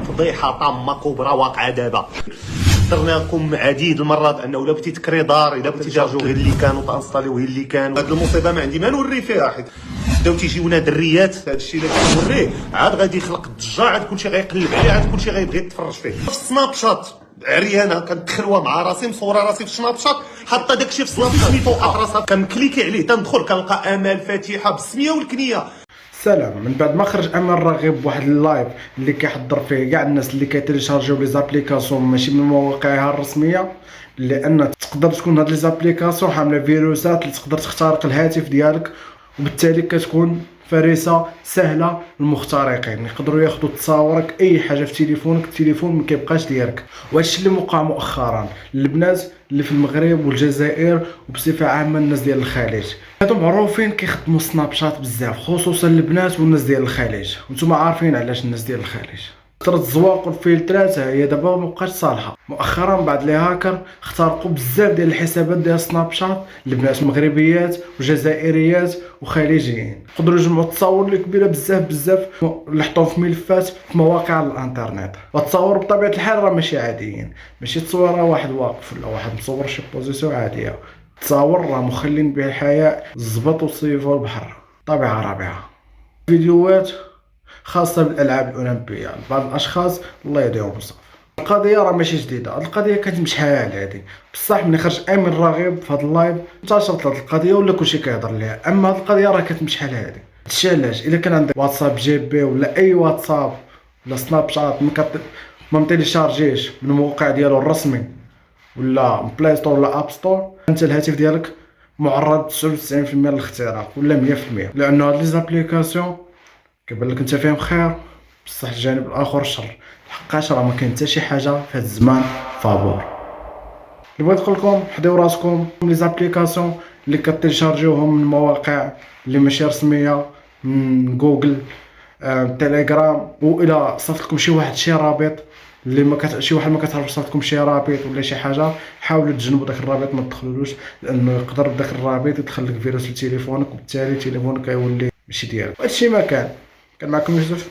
فضيحه طامه كبرى واقعه دابا. درنا لكم عديد المرات انه الا بغيتي تكري دار، الا بغيتي تجرجو غير اللي كان وتانستاليو غير اللي كان. هاد المصيبه ما عندي ما نوري فيها، حيت بداو تيجيونا دريات. هاد الشيء اللي كنوريه عاد غادي يخلق الضجه، عاد كلشي غيقلب عليه، عاد كلشي غيبغي يتفرج فيه. في السناب شات عريانه كندخلوا مع راسي مصوره راسي في السناب شات، حاطه داكشي في سناب سميتو اطراسها، كنكليكي عليه تندخل كنلقى امال فاتحه بالسميه والكنيه. سلام. من بعد ما خرج امل راغب بواحد اللايف اللي كيحضر فيه كاع الناس اللي كيتيليشارجيو لي زابليكاسيون ماشي من مواقعها الرسميه، لان تقدر تكون هاد لي زابليكاسيون حامله فيروسات اللي تقدر تخترق الهاتف ديالك، وبالتالي كتكون فريسه سهله للمخترقين. يقدروا ياخذوا تصاورك اي حاجه في تليفونك، التليفون ما كيبقاش ديالك. وهادشي اللي وقع مؤخرا للبنات اللي في المغرب والجزائر وبصفه عامه الناس ديال الخليج. هادو معروفين كيخدموا سناب شات بزاف، خصوصا البنات والناس ديال الخليج. وانتم عارفين علاش الناس ديال الخليج كثرة الزواق والفلترات هي دابا مابقاش صالحه. مؤخرا بعد لي هاكر اخترقوا بزاف ديال الحسابات ديال سناب شات لبنات مغربيات وجزائريات وخليجيين. قدروا يجمعوا التصاور اللي كبيره بزاف اللي حطوهم في ملفات في مواقع الانترنت. والتصاور بطبيعه الحال راه ماشي عاديين، ماشي تصويره واحد واقف ولا واحد مصور شي بوزيسيون عاديه. التصاور راه مخلين به الحياه الزبط والصيف والبحر، طبيعه رابعه. فيديوهات خاصه بالالعاب الاولمبيه بعض الاشخاص الله يهديهم الصف. القضيه راه ماشي جديده، هاد القضيه كانت من شحال هادي بصح ملي خرج امين راغب في هاد اللايف انتشرت هاد القضيه ولا كلشي كيهضر عليها. اما هاد القضيه راه كانت من شحال هادي. هادشي علاش الا كان عندك واتساب جي بي ولا اي واتساب ولا سناب شات ما متيليشارجيش من الموقع ديالو الرسمي ولا من بلاي ستور ولا اب ستور، انت الهاتف ديالك معرض 99% للاختراق ولا 100%، لانه هاد لي زابليكاسيون كيبان لك انت فيهم خير بصح الجانب الاخر شر. لحقاش راه ما كاين حتى شي حاجه في هذا الزمان فابور. اللي بغيت نقول لكم حداو راسكم لي زابليكاسيون اللي كتيليشارجيوهم من مواقع اللي ماشي رسميه، من جوجل، تيليجرام، والى صيفط لكم شي رابط اللي شي واحد ما كتعرف صيفط لكم شي رابط ولا شي حاجه، حاولوا تجنبوا داك الرابط ما تدخلولوش، لانه يقدر بداك الرابط يدخل لك فيروس لتليفونك وبالتالي تليفونك يولي ماشي ديالك. هادشي ما كان معكم يوسف.